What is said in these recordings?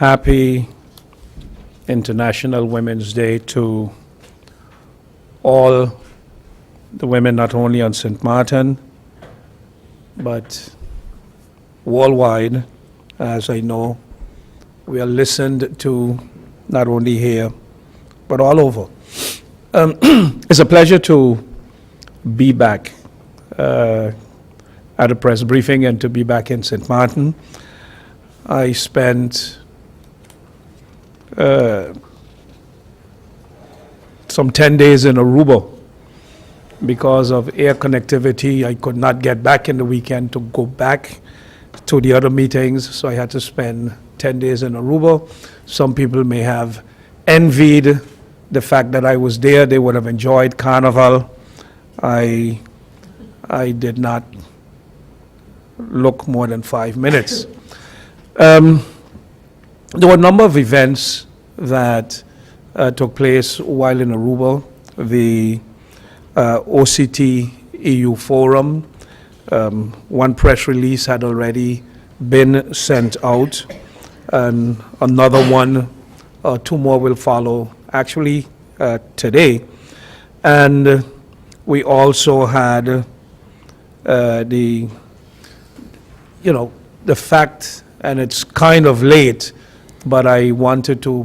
Happy International Women's Day to all the women, not only on St. Martin, but worldwide, as I know we are listened to not only here, but all over. It's a pleasure to be back at a press briefing and to be back in St. Martin. I spent some 10 days in Aruba. Because of air connectivity, I could not get back in the weekend to go back to the other meetings, so I had to spend 10 days in Aruba. Some people may have envied the fact that I was there. They would have enjoyed Carnival. I did not look more than 5 minutes. There were a number of events that took place while in Aruba. The OCT EU Forum, one press release had already been sent out, and another one, two more will follow actually today. And we also had the fact, and it's kind of late, but I wanted to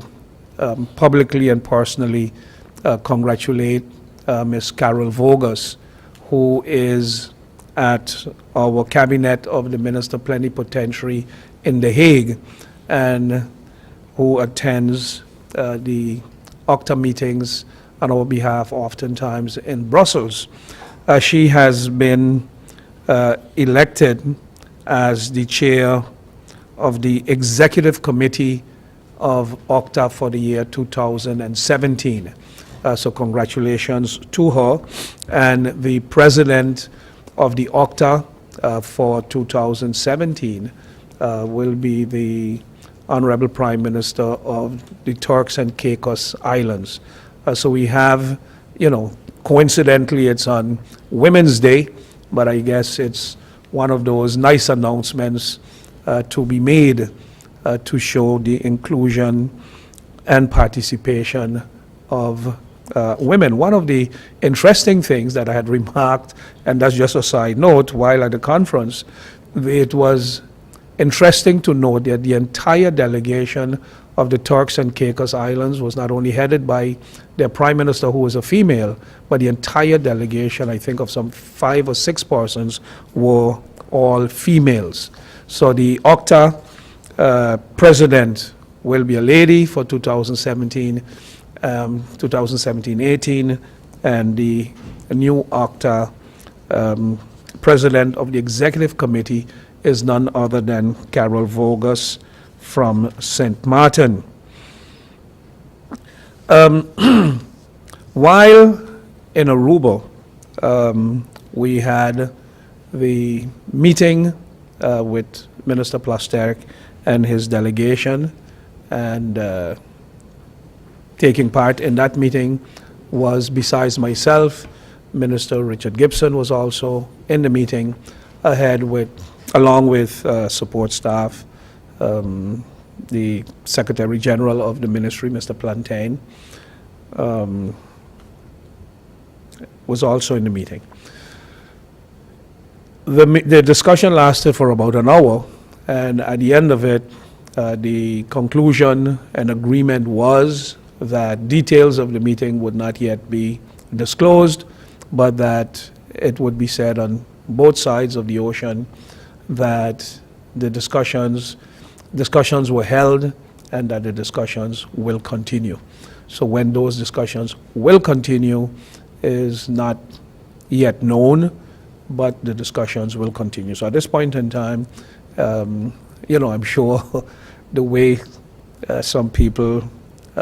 publicly and personally congratulate Ms. Carol Voges, who is at our cabinet of the Minister Plenipotentiary in The Hague, and who attends the OCTA meetings on our behalf oftentimes in Brussels. She has been elected as the chair of the Executive Committee of OCTA for the year 2017. So congratulations to her. And the president of the OCTA for 2017 will be the Honorable Prime Minister of the Turks and Caicos Islands. So we have, coincidentally it's on Women's Day, but I guess it's one of those nice announcements to be made to show the inclusion and participation of women. One of the interesting things that I had remarked, and that's just a side note, while at the conference, it was interesting to note that the entire delegation of the Turks and Caicos Islands was not only headed by their prime minister, who was a female, but the entire delegation, I think of some 5 or 6 persons, were all females. So the OCTA president will be a lady for 2017-18, and the new OCTA president of the executive committee is none other than Carol Voges from St. Martin. While in Aruba, we had the meeting with Minister Plasterk and his delegation, and taking part in that meeting was, besides myself, Minister Richard Gibson was also in the meeting, along with support staff, the Secretary General of the Ministry, Mr. Plantain, was also in the meeting. The discussion lasted for about an hour, and at the end of it, the conclusion and agreement was that details of the meeting would not yet be disclosed, but that it would be said on both sides of the ocean that the discussions were held and that the discussions will continue. So when those discussions will continue is not yet known, but the discussions will continue. So at this point in time, I'm sure the way some people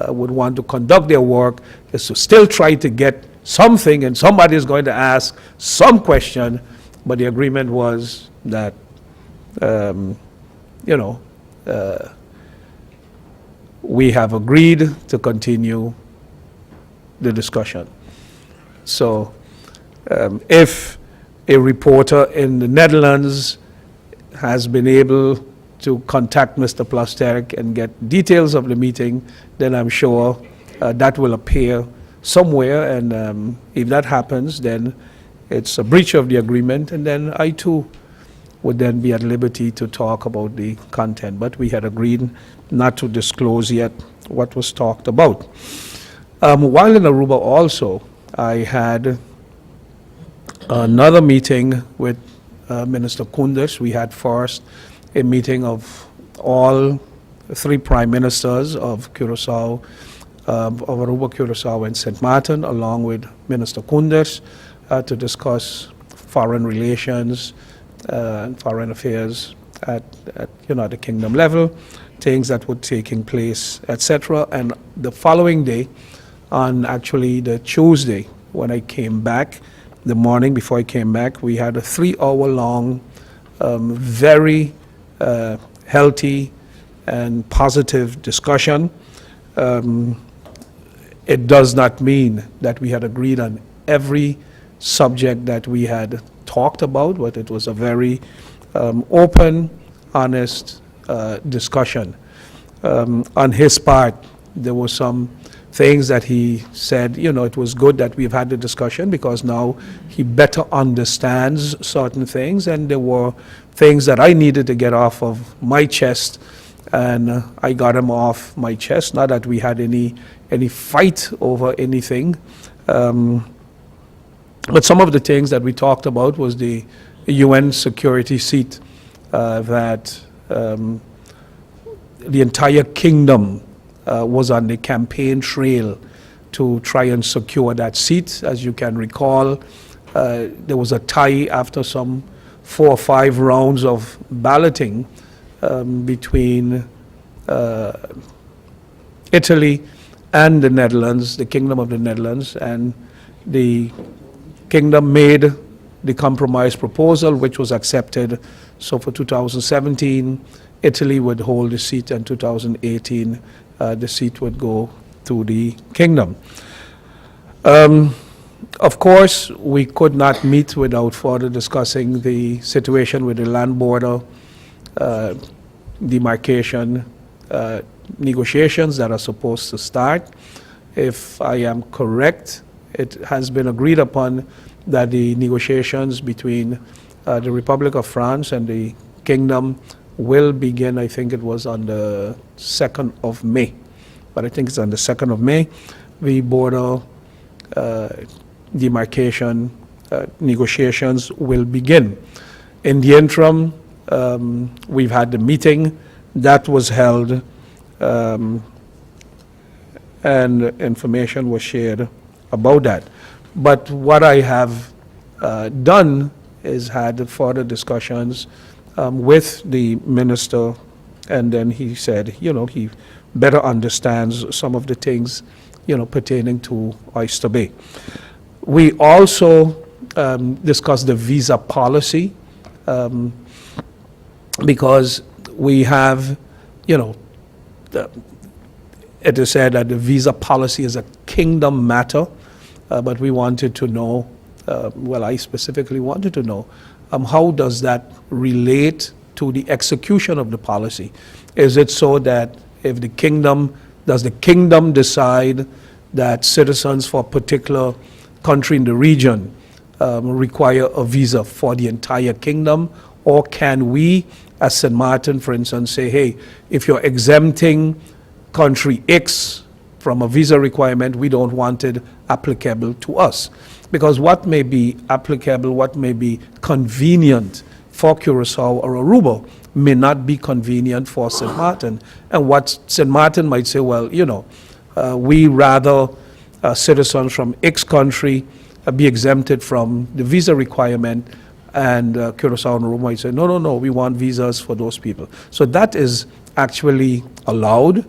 would want to conduct their work is to still try to get something, and somebody is going to ask some question, but the agreement was that, we have agreed to continue the discussion. So if a reporter in the Netherlands has been able to contact Mr. Plasterk and get details of the meeting, then I'm sure that will appear somewhere, and if that happens, then it's a breach of the agreement, and then I too would then be at liberty to talk about the content. But we had agreed not to disclose yet what was talked about. While in Aruba also, I had another meeting with Minister Koenders. We had first a meeting of all three prime ministers of Curaçao, of Aruba, Curaçao, and St. Martin, along with Minister Koenders, to discuss foreign relations and foreign affairs at United Kingdom level, things that were taking place, etc. And the following day, on actually the Tuesday, when I came back, the morning before I came back, we had a 3-hour-long, very healthy and positive discussion. It does not mean that we had agreed on every subject that we had talked about, but it was a very open, honest discussion. On his part, there were some things that he said, it was good that we've had the discussion because now he better understands certain things, and there were things that I needed to get off of my chest, and I got him off my chest. Not that we had any fight over anything, but some of the things that we talked about was the UN security seat that the entire kingdom was on the campaign trail to try and secure that seat. As you can recall, there was a tie after some 4 or 5 rounds of balloting between Italy and the Netherlands, the Kingdom of the Netherlands, and the Kingdom made the compromise proposal, which was accepted. So for 2017, Italy would hold the seat, and 2018, the seat would go to the Kingdom. Of course, we could not meet without further discussing the situation with the land border demarcation negotiations that are supposed to start. If I am correct, it has been agreed upon that the negotiations between the Republic of France and the Kingdom will begin. I think it was on the 2nd of May, but I think it's on the 2nd of May. The border demarcation negotiations will begin. In the interim, we've had the meeting that was held, and information was shared about that. But what I have done is had further discussions with the minister, and then he said, he better understands some of the things, pertaining to Oyster Bay. We also discussed the visa policy, because we have, it is said that the visa policy is a kingdom matter, but we wanted to know, I specifically wanted to know, how does that relate to the execution of the policy? Is it so that if does the kingdom decide that citizens for a particular country in the region require a visa for the entire kingdom? Or can we, as St. Martin, for instance, say, hey, if you're exempting country X from a visa requirement, we don't want it applicable to us? Because what may be applicable, what may be convenient for Curaçao or Aruba may not be convenient for St. Martin. And what St. Martin might say, well, we rather citizens from X country be exempted from the visa requirement, and Curaçao and Aruba might say, no, we want visas for those people. So that is actually allowed,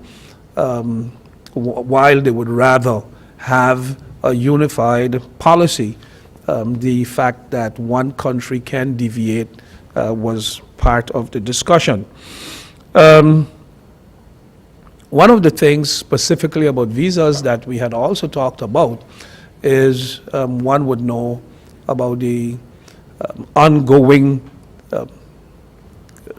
while they would rather have a unified policy. The fact that one country can deviate was part of the discussion. One of the things specifically about visas that we had also talked about is one would know about the ongoing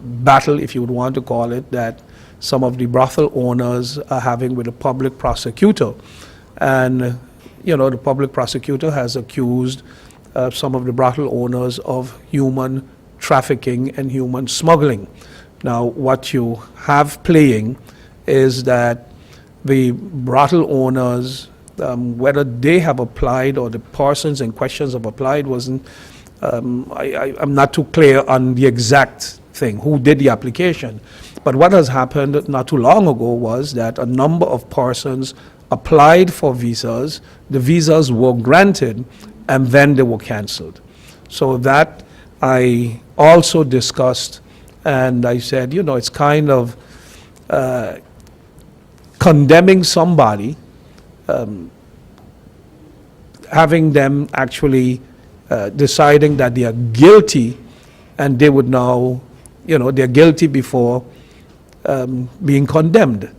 battle, if you would want to call it, that some of the brothel owners are having with the public prosecutor. And, the public prosecutor has accused some of the brothel owners of human trafficking and human smuggling. Now, what you have playing is that the brothel owners, whether they have applied or the persons in questions have applied, wasn't, I'm not too clear on the exact thing, who did the application. But what has happened not too long ago was that a number of persons applied for visas, the visas were granted, and then they were canceled. So that I also discussed, and I said, it's kind of condemning somebody, having them actually deciding that they are guilty, and they would now, they're guilty before being condemned.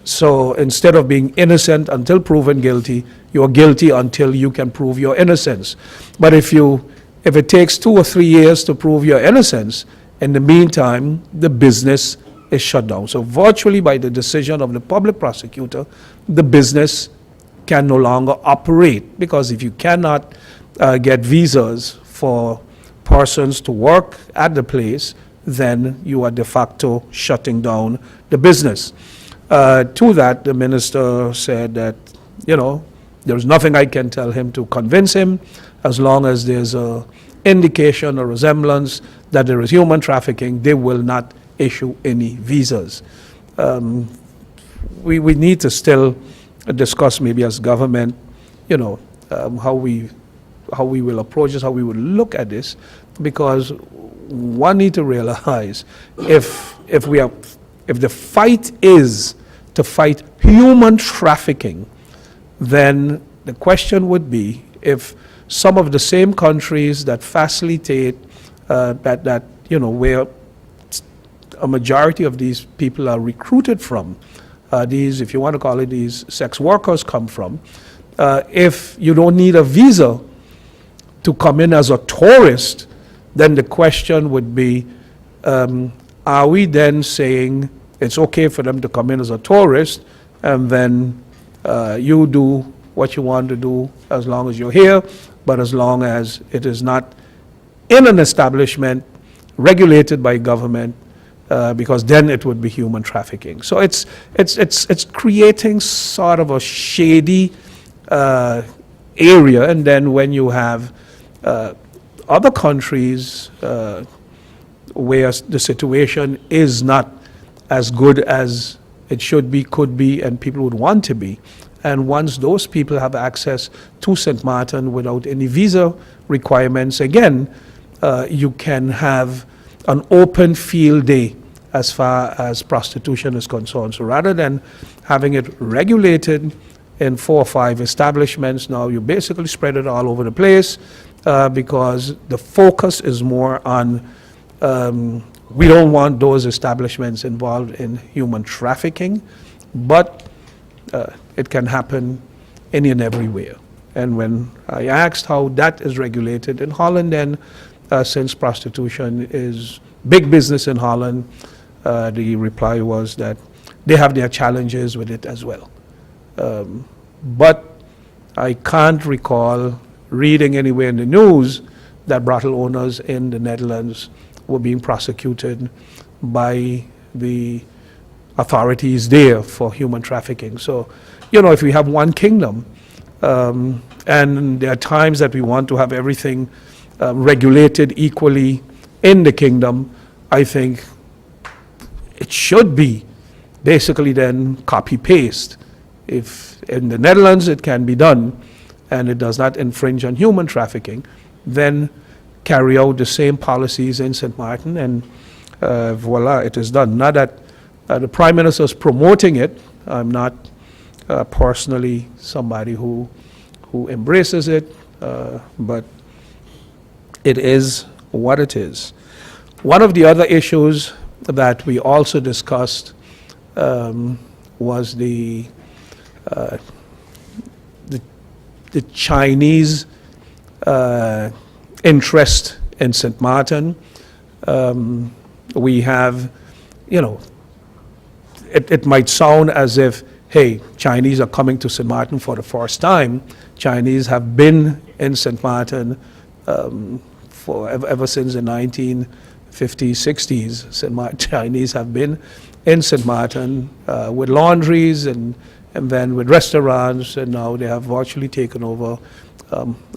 So instead of being innocent until proven guilty, you're guilty until you can prove your innocence. But if it takes 2 or 3 years to prove your innocence, in the meantime, the business is shut down. So virtually by the decision of the public prosecutor, the business can no longer operate, because if you cannot get visas for persons to work at the place, then you are de facto shutting down the business. To that, the minister said that, there's nothing I can tell him to convince him, as long as there's a indication or resemblance that there is human trafficking, they will not issue any visas. We need to still discuss, maybe as government, how we will approach this, how we will look at this, because one need to realize if the fight is to fight human trafficking, then the question would be, if some of the same countries that facilitate where a majority of these people are recruited from, these, if you want to call it, these sex workers come from, if you don't need a visa to come in as a tourist, then the question would be, are we then saying it's okay for them to come in as a tourist, and then you do what you want to do as long as you're here, but as long as it is not in an establishment regulated by government, because then it would be human trafficking. So it's creating sort of a shady area, and then when you have other countries where the situation is not as good as it should be, could be, and people would want to be, and once those people have access to St. Martin without any visa requirements, again, you can have an open field day as far as prostitution is concerned. So rather than having it regulated in 4 or 5 establishments, now you basically spread it all over the place, because the focus is more on, we don't want those establishments involved in human trafficking, but it can happen any and everywhere. And when I asked how that is regulated in Holland, then since prostitution is big business in Holland, the reply was that they have their challenges with it as well. But I can't recall reading anywhere in the news that brothel owners in the Netherlands were being prosecuted by the authorities there for human trafficking. So, if we have one kingdom, and there are times that we want to have everything regulated equally in the kingdom, I think it should be basically then copy-paste. If in the Netherlands it can be done and it does not infringe on human trafficking, then carry out the same policies in St. Martin, and voila, it is done. Not that the Prime Minister is promoting it. I'm not personally somebody who embraces it, but it is what it is. One of the other issues that we also discussed was the Chinese interest in St. Martin. we have, you know, it might sound as if, hey, Chinese are coming to St. Martin for the first time. Chinese have been in St. Martin ever since the 1950s, 60s. Chinese have been in St. Martin with laundries and then with restaurants, and now they have virtually taken over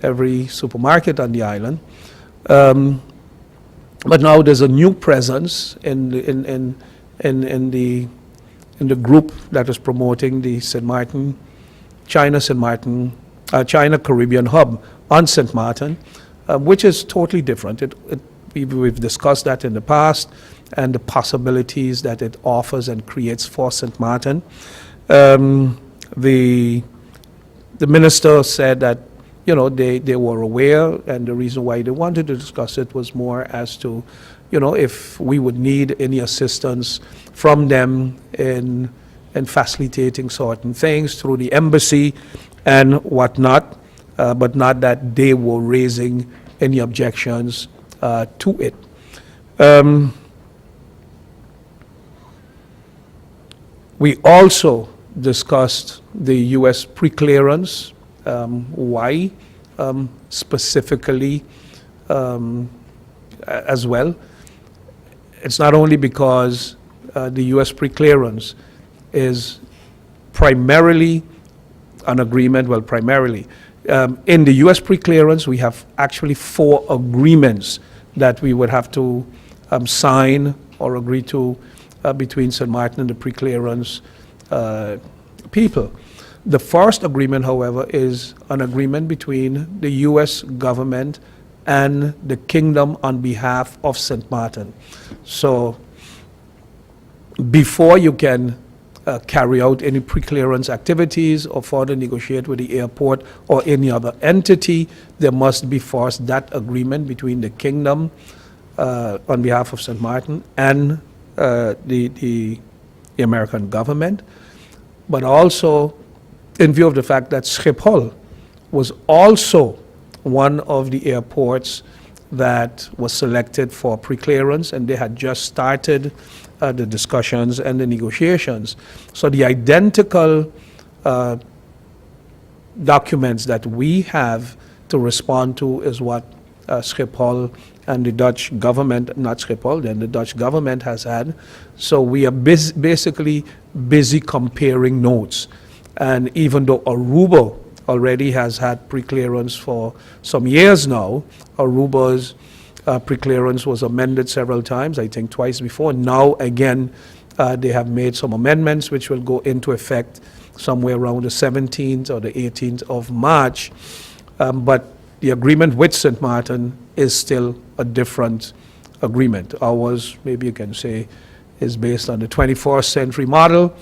every supermarket on the island. But now there's a new presence in the group that is promoting the St. Martin, China Caribbean hub on St. Martin, which is totally different. We've discussed that in the past and the possibilities that it offers and creates for St. Martin. The minister said that, you know, they were aware, and the reason why they wanted to discuss it was more as to, you know, if we would need any assistance from them in facilitating certain things through the embassy and whatnot, but not that they were raising any objections to it. We also discussed the U.S. preclearance. Why specifically as well? It's not only because the U.S. preclearance is primarily an agreement, well, primarily. In the U.S. preclearance, we have actually 4 agreements that we would have to sign or agree to between St. Martin and the preclearance people. The first agreement, however, is an agreement between the U.S. government and the kingdom on behalf of St. Martin. So before you can carry out any preclearance activities or further negotiate with the airport or any other entity, there must be first that agreement between the kingdom on behalf of St. Martin and the American government, but also in view of the fact that Schiphol was also one of the airports that was selected for preclearance, and they had just started the discussions and the negotiations. So the identical documents that we have to respond to is what Schiphol and the Dutch government, not Schiphol, then the Dutch government has had. So we are basically busy comparing notes. And even though Aruba already has had preclearance for some years now, Aruba's preclearance was amended several times, I think twice before. Now again, they have made some amendments which will go into effect somewhere around the 17th or the 18th of March. But the agreement with St. Martin is still a different agreement. Ours, maybe you can say, is based on the 21st century model.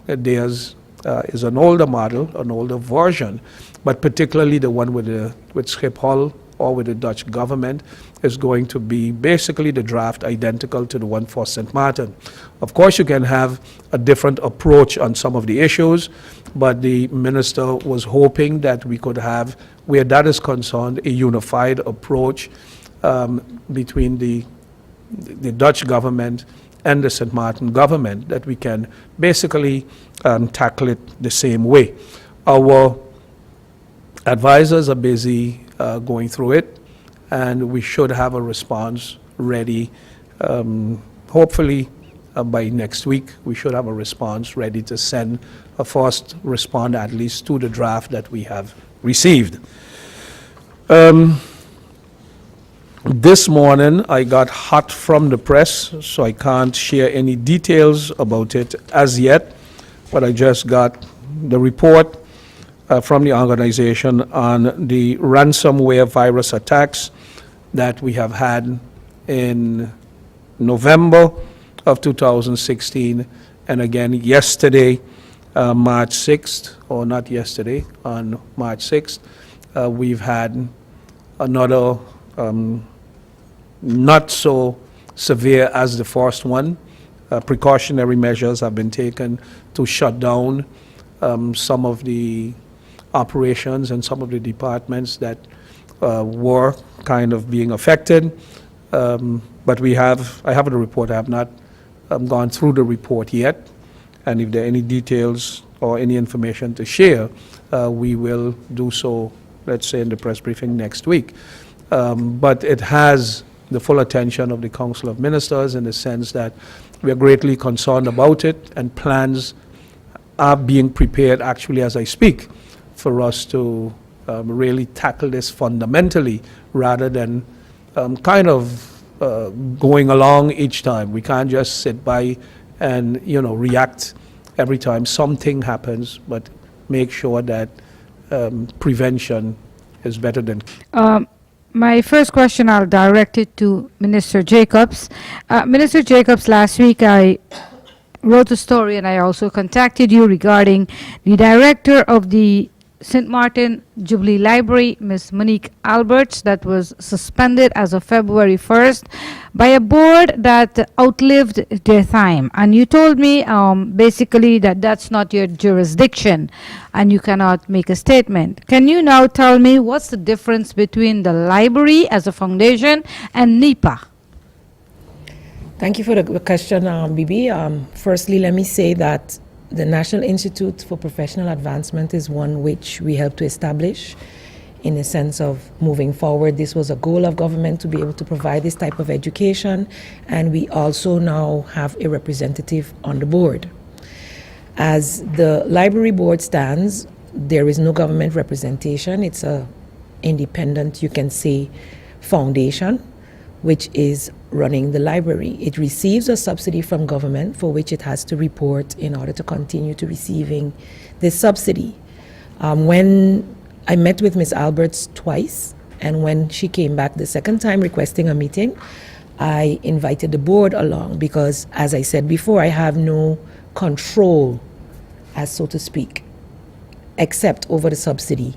Theirs is an older model, an older version, but particularly the one with Schiphol or with the Dutch government is going to be basically the draft identical to the one for St. Martin. Of course, you can have a different approach on some of the issues, but the minister was hoping that we could have, where that is concerned, a unified approach between the Dutch government and the St. Martin government, that we can basically tackle it the same way. Our advisors are busy going through it, and we should have a response ready. Hopefully by next week, we should have a response ready to send a first respond at least to the draft that we have received. This morning, I got hot from the press, so I can't share any details about it as yet, but I just got the report from the organization on the ransomware virus attacks that we have had in November of 2016, and again yesterday, March 6th, or not yesterday, on March 6th, we've had another not so severe as the first one. Precautionary measures have been taken to shut down some of the operations and some of the departments that were kind of being affected. But I have the report. I have not gone through the report yet. And if there are any details or any information to share, we will do so, let's say, in the press briefing next week. But it has the full attention of the Council of Ministers in the sense that we are greatly concerned about it, and plans are being prepared actually as I speak for us to really tackle this fundamentally rather than kind of going along each time. We can't just sit by and react every time something happens, but make sure that prevention is better than. My first question, I'll direct it to Minister Jacobs. Minister Jacobs, last week I wrote a story and I also contacted you regarding the director of the St. Martin Jubilee Library, Ms. Monique Alberts, that was suspended as of February 1st by a board that outlived their time. And you told me basically that that's not your jurisdiction and you cannot make a statement. Can you now tell me what's the difference between the library as a foundation and NEPA? Thank you for the question, Bibi. Firstly, let me say that the National Institute for Professional Advancement is one which we helped to establish in the sense of moving forward. This was a goal of government to be able to provide this type of education, and we also now have a representative on the board. As the library board stands, there is no government representation. It's a independent, you can say, foundation which is running the library. It receives a subsidy from government for which it has to report in order to continue to receiving this subsidy. When I met with Ms. Alberts twice, and when she came back the second time requesting a meeting, I invited the board along because, as I said before, I have no control, as so to speak, except over the subsidy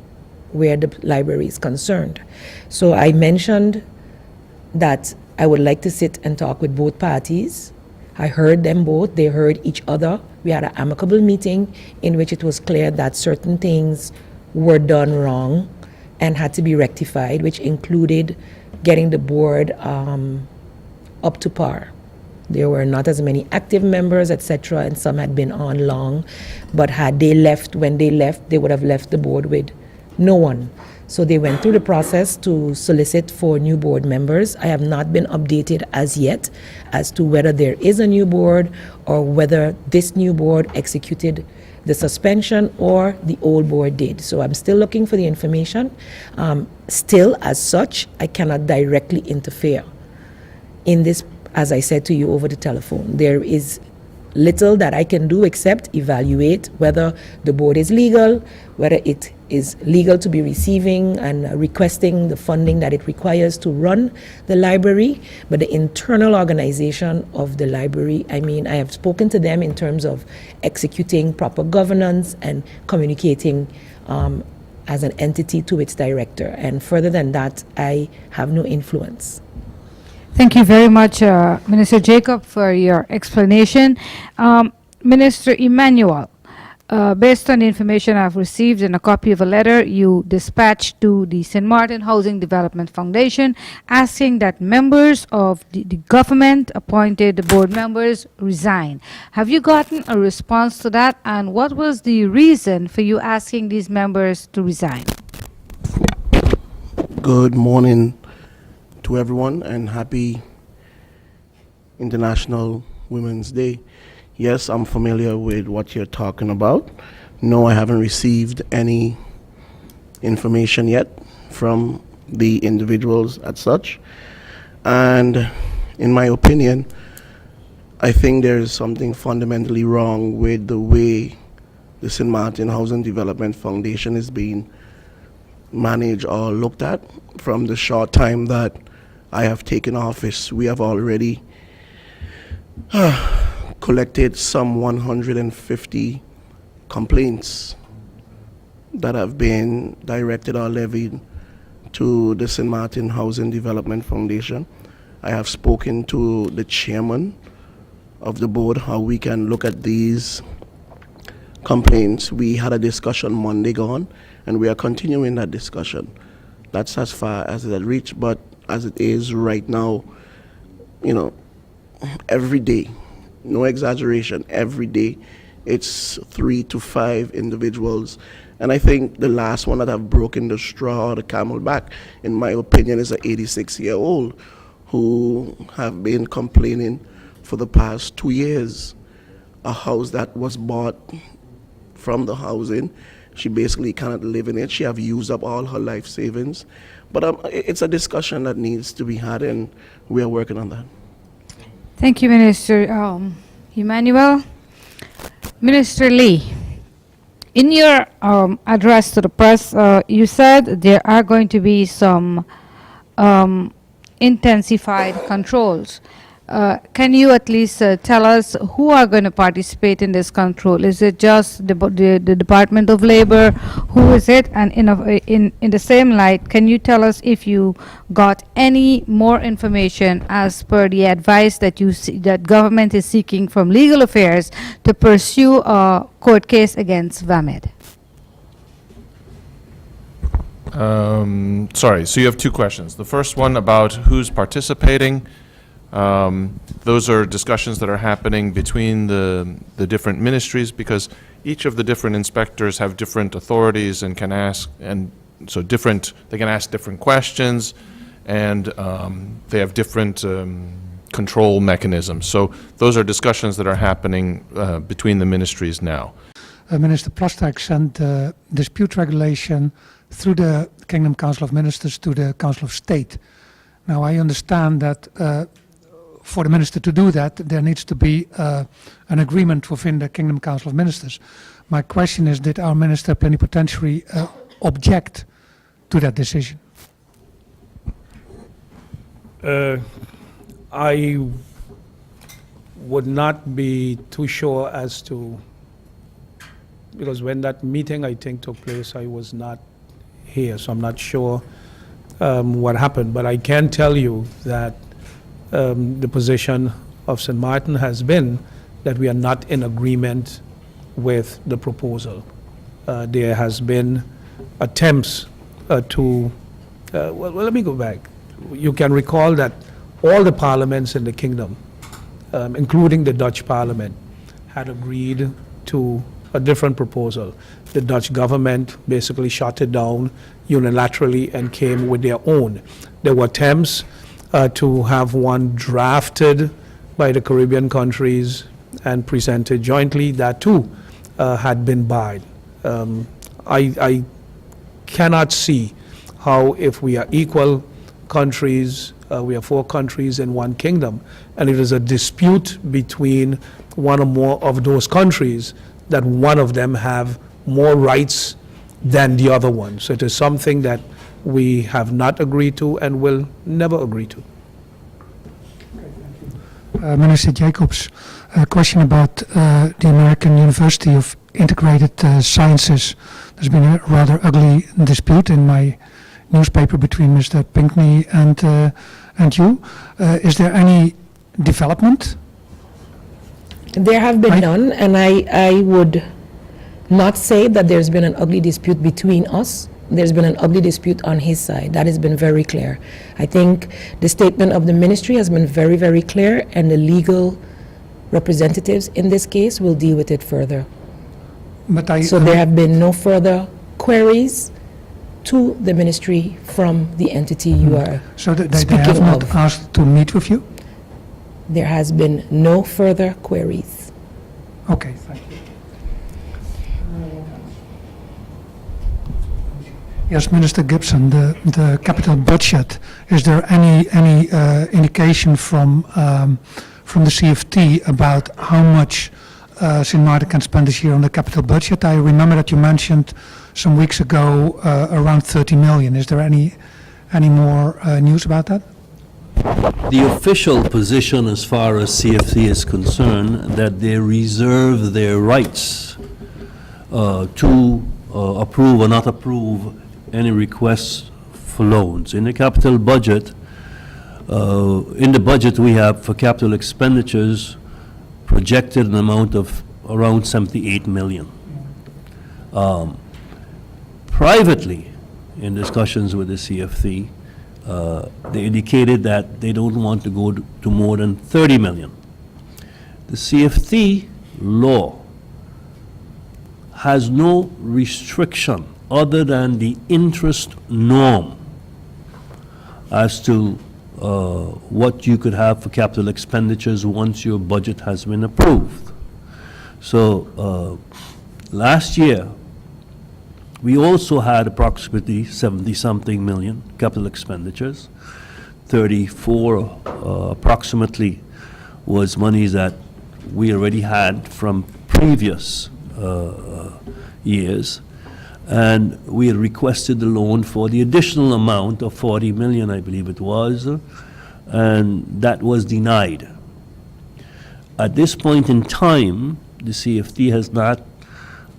where the library is concerned. So I mentioned that I would like to sit and talk with both parties. I heard them both, they heard each other. We had an amicable meeting in which it was clear that certain things were done wrong and had to be rectified, which included getting the board up to par. There were not as many active members, etc., and some had been on long, but had they left, when they left, they would have left the board with no one. So they went through the process to solicit for new board members. I have not been updated as yet as to whether there is a new board or whether this new board executed the suspension or the old board did. So I'm still looking for the information. Still, as such, I cannot directly interfere in this, as I said to you over the telephone. There is little that I can do except evaluate whether the board is legal, whether it is legal to be receiving and requesting the funding that it requires to run the library. But the internal organization of the library, I mean, I have spoken to them in terms of executing proper governance and communicating as an entity to its director. And further than that, I have no influence. Thank you very much, Minister Jacob, for your explanation. Minister Emmanuel, based on the information I've received and a copy of a letter you dispatched to the St. Martin Housing Development Foundation asking that members of the government-appointed board members resign. Have you gotten a response to that, and what was the reason for you asking these members to resign? Good morning to everyone and happy International Women's Day. Yes, I'm familiar with what you're talking about. No, I haven't received any information yet from the individuals as such. And in my opinion, I think there is something fundamentally wrong with the way the St. Martin Housing Development Foundation is being managed or looked at. From the short time that I have taken office, we have already collected some 150 complaints that have been directed or levied to the St. Martin Housing Development Foundation. I have spoken to the chairman of the board how we can look at these complaints. We had a discussion Monday gone, and we are continuing that discussion. That's as far as it had reached, but as it is right now, you know, every day, no exaggeration, every day, it's 3 to 5 individuals. And I think the last one that have broken the straw or the camel back, in my opinion, is an 86-year-old who have been complaining for the past 2 years. A house that was bought from the housing, she basically cannot live in it. She have used up all her life savings. But it's a discussion that needs to be had, and we are working on that. Thank you, Minister Emmanuel. Minister Lee, in your address to the press, you said there are going to be some intensified controls. Can you at least tell us who are going to participate in this control? Is it just the Department of Labor? Who is it? And in the same light, can you tell us if you got any more information as per the advice that that government is seeking from Legal Affairs to pursue a court case against VAMED? Sorry, so you have two questions. The first one about who's participating. Those are discussions that are happening between the different ministries, because each of the different inspectors have different authorities and can ask, and so they can ask different questions, and they have different control mechanisms. So those are discussions that are happening between the ministries now. Minister Plasterk sent the dispute regulation through the Kingdom Council of Ministers to the Council of State. Now, I understand that for the minister to do that, there needs to be an agreement within the Kingdom Council of Ministers. My question is, did our Minister Plenipotentiary object to that decision? I would not be too sure as to, because when that meeting, I think, took place, I was not here, so I'm not sure what happened. But I can tell you that the position of St. Martin has been that we are not in agreement with the proposal. There has been attempts well, let me go back. You can recall that all the parliaments in the kingdom, including the Dutch parliament, had agreed to a different proposal. The Dutch government basically shot it down unilaterally and came with their own. There were attempts to have one drafted by the Caribbean countries and presented jointly. That too had been barred. I cannot see how, if we are equal countries, we are 4 countries in one kingdom, and it is a dispute between one or more of those countries, that one of them have more rights than the other one. So it is something that we have not agreed to and will never agree to. Minister Jacobs, a question about the American University of Integrated Sciences. There's been a rather ugly dispute in my newspaper between Mr. Pinckney and you. Is there any development? There have been none, and I would not say that there's been an ugly dispute between us. There's been an ugly dispute on his side. That has been very clear. I think the statement of the ministry has been very, very clear, and the legal representatives in this case will deal with it further. But So there have been no further queries to the ministry from the entity you are so they speaking have not of. asked to meet with you? There has been no further queries. Okay, thank you. Yes, Minister Gibson, the capital budget, is there any indication from the CFT about how much St. Martin can spend this year on the capital budget? I remember that you mentioned some weeks ago around 30 million. Is there any more news about that? The official position as far as CFT is concerned, that they reserve their rights to approve or not approve any requests for loans. In the capital budget, we have for capital expenditures projected an amount of around 78 million. Privately, in discussions with the CFT, They indicated that they don't want to go to more than 30 million. The CFT law has no restriction other than the interest norm as to what you could have for capital expenditures once your budget has been approved. So last year, we also had approximately 70-something million capital expenditures. 34 approximately was monies that we already had from previous years. And we had requested the loan for the additional amount of 40 million, I believe it was, and that was denied. At this point in time, the CFT has not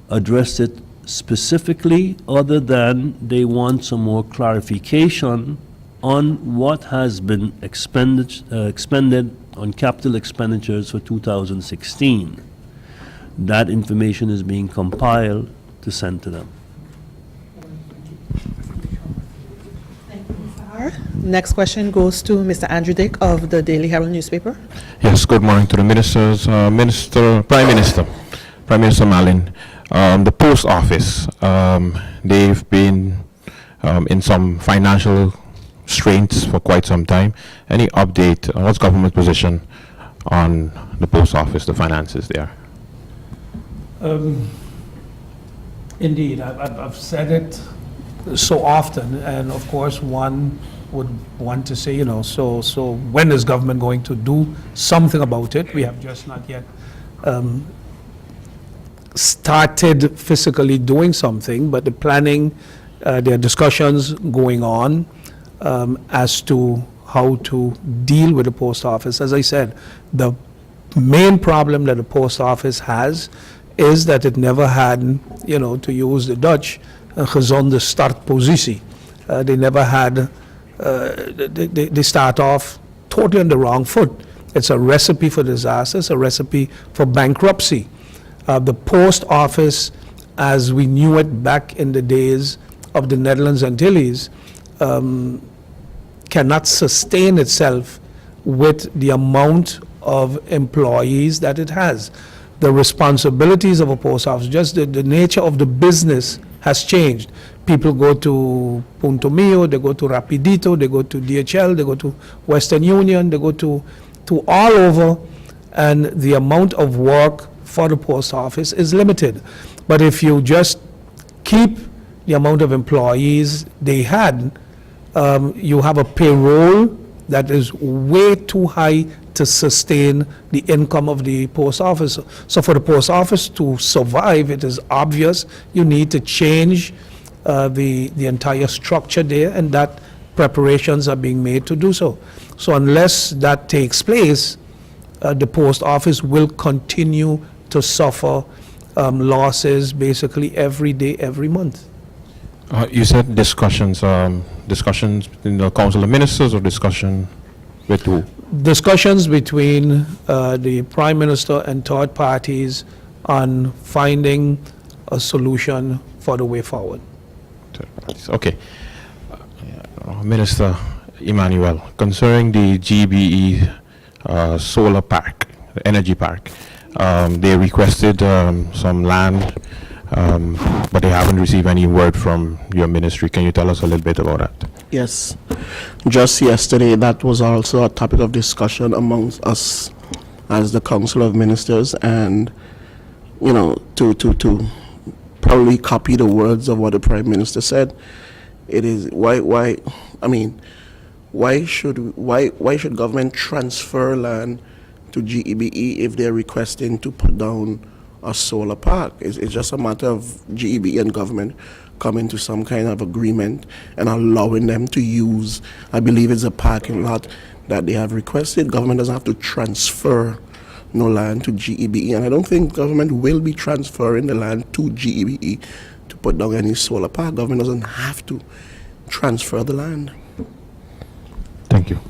addressed it specifically, other than they want some more clarification on what has been expended on capital expenditures for 2016. That information is being compiled to send to them. Next question goes to Mr. Andrew Dick of the Daily Herald newspaper. Yes, good morning to the ministers. Prime Minister Malin, the post office, they've been in some financial straits for quite some time. Any update, what's government position on the post office, the finances there? Indeed, I've said it so often, and of course, one would want to say, so when is government going to do something about it? We have just not yet started physically doing something, but the planning, there are discussions going on as to how to deal with the post office. As I said, the main problem that the post office has is that it never had, to use the Dutch, een gezonde startpositie. They never had, they start off totally on the wrong foot. It's a recipe for disaster, it's a recipe for bankruptcy. The post office, as we knew it back in the days of the Netherlands Antilles, cannot sustain itself with the amount of employees that it has. The responsibilities of a post office, just the nature of the business has changed. People go to Punto Mio, they go to Rapidito, they go to DHL, they go to Western Union, they go to all over, and the amount of work for the post office is limited. But if you just keep the amount of employees they had, you have a payroll that is way too high to sustain the income of the post office. So for the post office to survive, it is obvious you need to change the entire structure there, and that preparations are being made to do so. So unless that takes place, the post office will continue to suffer losses basically every day, every month. You said discussions in the Council of Ministers, or discussion with who? Discussions between the Prime Minister and third parties on finding a solution for the way forward. Okay. Minister Emmanuel, concerning the GBE solar park, the energy park, they requested some land, but they haven't received any word from your ministry. Can you tell us a little bit about that? Yes. Just yesterday, that was also a topic of discussion amongst us as the Council of Ministers, and, to probably copy the words of what the Prime Minister said. It is, why should government transfer land to GEBE if they're requesting to put down a solar park? It's just a matter of GEBE and government coming to some kind of agreement and allowing them to use, I believe it's a parking lot that they have requested. Government doesn't have to transfer no land to GEBE, and I don't think government will be transferring the land to GEBE to put down any solar park. Government doesn't have to transfer the land. Thank you.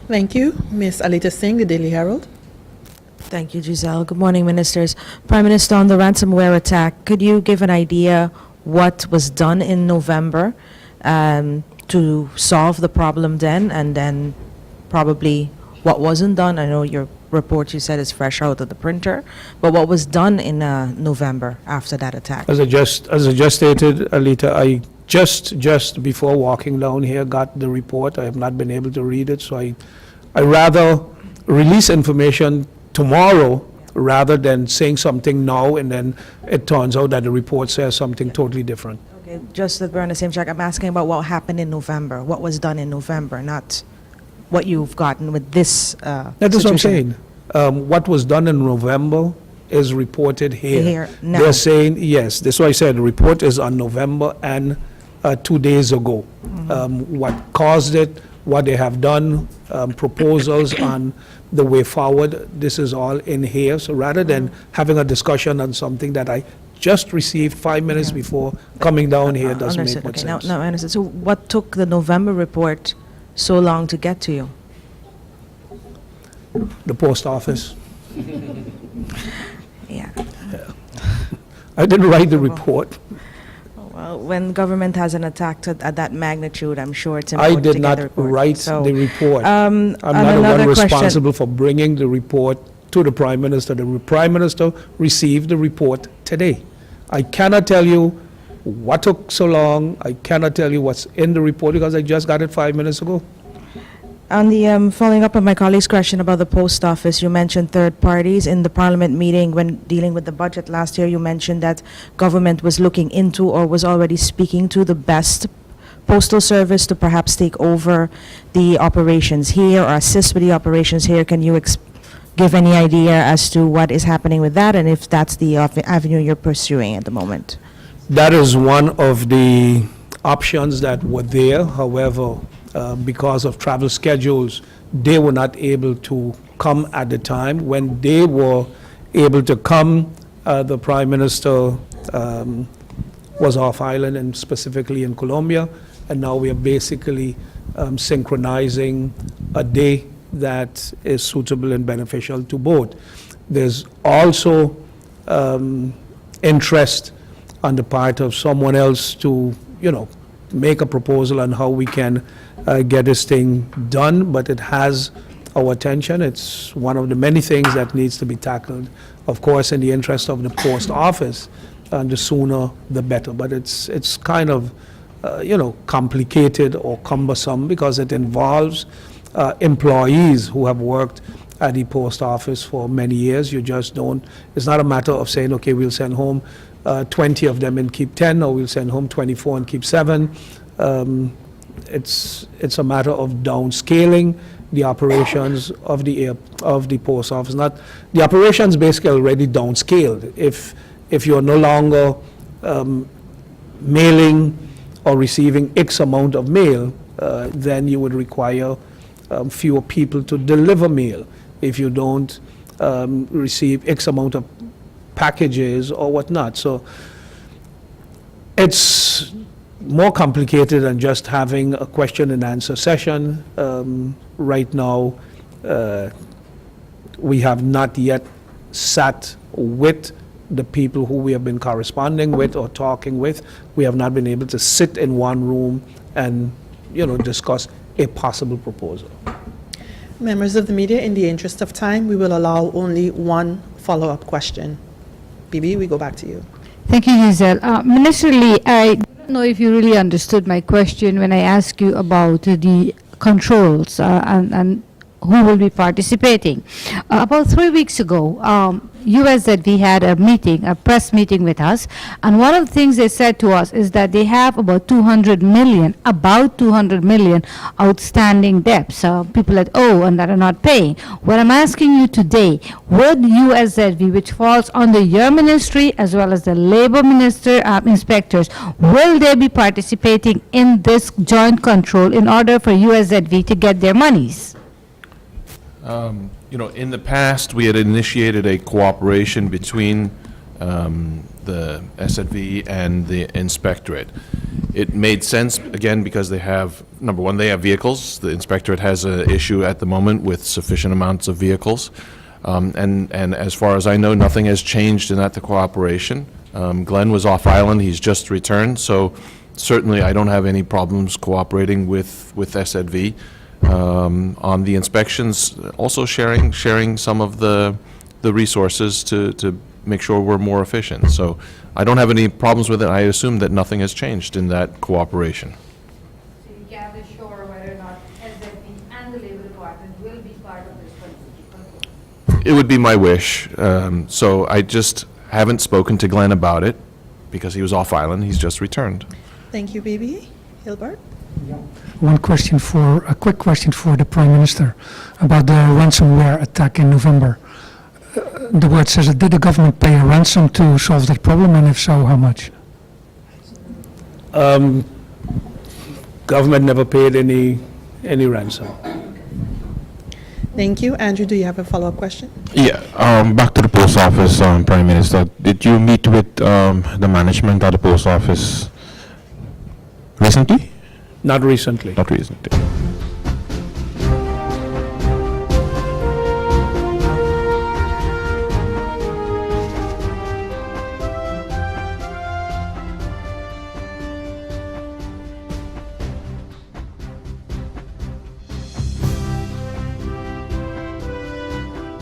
Thank you. Ms. Alita Singh, the Daily Herald. Thank you, Giselle. Good morning, ministers. Prime Minister, on the ransomware attack, could you give an idea what was done in November? to solve the problem then, and then probably what wasn't done? I know your report, you said, is fresh out of the printer, but what was done in November after that attack? As I just stated, Alita, I just before walking down here got the report. I have not been able to read it, so I rather release information tomorrow rather than saying something now and then it turns out that the report says something totally different. Okay, just that we're on the same track, I'm asking about what happened in November, what was done in November, not what you've gotten with this That is what I'm situation. saying. What was done in November is reported here. Here, now. They're saying, yes, that's why I said the report is on November and 2 days ago. What caused it, what they have done, proposals on the way forward, this is all in here. So rather than having a discussion on something that I just received 5 minutes before coming down here, doesn't make Understood. much Okay, now, sense. now I understand. So what took the November report so long to get to you? The post office. Yeah. I didn't write the report. Well, when government has an attack at that magnitude, I'm sure it's I important to did get not the report. write So, the report. I'm I'm not the one another question. responsible for bringing the report to the Prime Minister. The Prime Minister received the report today. I cannot tell you what took so long. I cannot tell you what's in the report because I just got it 5 minutes ago. On the following up on my colleague's question about the post office, you mentioned third parties in the Parliament meeting when dealing with the budget last year. You mentioned that government was looking into or was already speaking to the best postal service to perhaps take over the operations here or assist with the operations here. Can you give any idea as to what is happening with that and if that's the avenue you're pursuing at the moment? That is one of the options that were there. However, because of travel schedules, they were not able to come at the time. When they were able to come, the Prime Minister was off island and specifically in Colombia, and now we are basically synchronizing a day that is suitable and beneficial to both. There's also interest on the part of someone else to, make a proposal on how we can get this thing done, but it has our attention. It's one of the many things that needs to be tackled, of course, in the interest of the post office, and the sooner the better. But it's kind of, complicated or cumbersome because it involves employees who have worked at the post office for many years. You just don't, it's not a matter of saying, okay, we'll send home 20 of them and keep 10, or we'll send home 24 and keep 7. It's a matter of downscaling the operations of the post office. Not the operations basically already downscaled. If you're no longer mailing or receiving X amount of mail, then you would require fewer people to deliver mail. If you don't receive X amount of packages or whatnot. So it's more complicated than just having a question and answer session. Right now, we have not yet sat with the people who we have been corresponding with or talking with. We have not been able to sit in one room and, discuss a possible proposal. Members of the media, in the interest of time, we will allow only one follow-up question. Bibi, we go back to you. Thank you, Giselle. Minister Lee, I don't know if you really understood my question when I asked you about the controls and who will be participating. About 3 weeks ago, USZV had a press meeting with us, and one of the things they said to us is that they have about 200 million outstanding debts, people that owe and that are not paying. What I'm asking you today, would USZV, which falls under your ministry as well as the labor minister inspectors, will they be participating in this joint control in order for USZV to get their monies? In the past, we had initiated a cooperation between the SZV and the inspectorate. It made sense, again, because they have, number one, they have vehicles. The inspectorate has an issue at the moment with sufficient amounts of vehicles. And as far as I know, nothing has changed in that cooperation. Glenn was off island. He's just returned. So Certainly, I don't have any problems cooperating with SZV on the inspections, also sharing some of the resources to make sure we're more efficient. So I don't have any problems with it. I assume that nothing has changed in that cooperation. So you can't assure whether or not SZB and the Labor Department will be part of this consultation? It would be my wish. So I just haven't spoken to Glenn about it because he was off island. He's just returned. Thank you, Bibi. Hilbert? A quick question for the Prime Minister about the ransomware attack in November. The word says, did the government pay a ransom to solve that problem, and if so, how much? Government never paid any ransom. Thank you. Andrew, do you have a follow-up question? Yeah, back to the post office, Prime Minister. Did you meet with the management at the post office recently? Not recently. Not recently.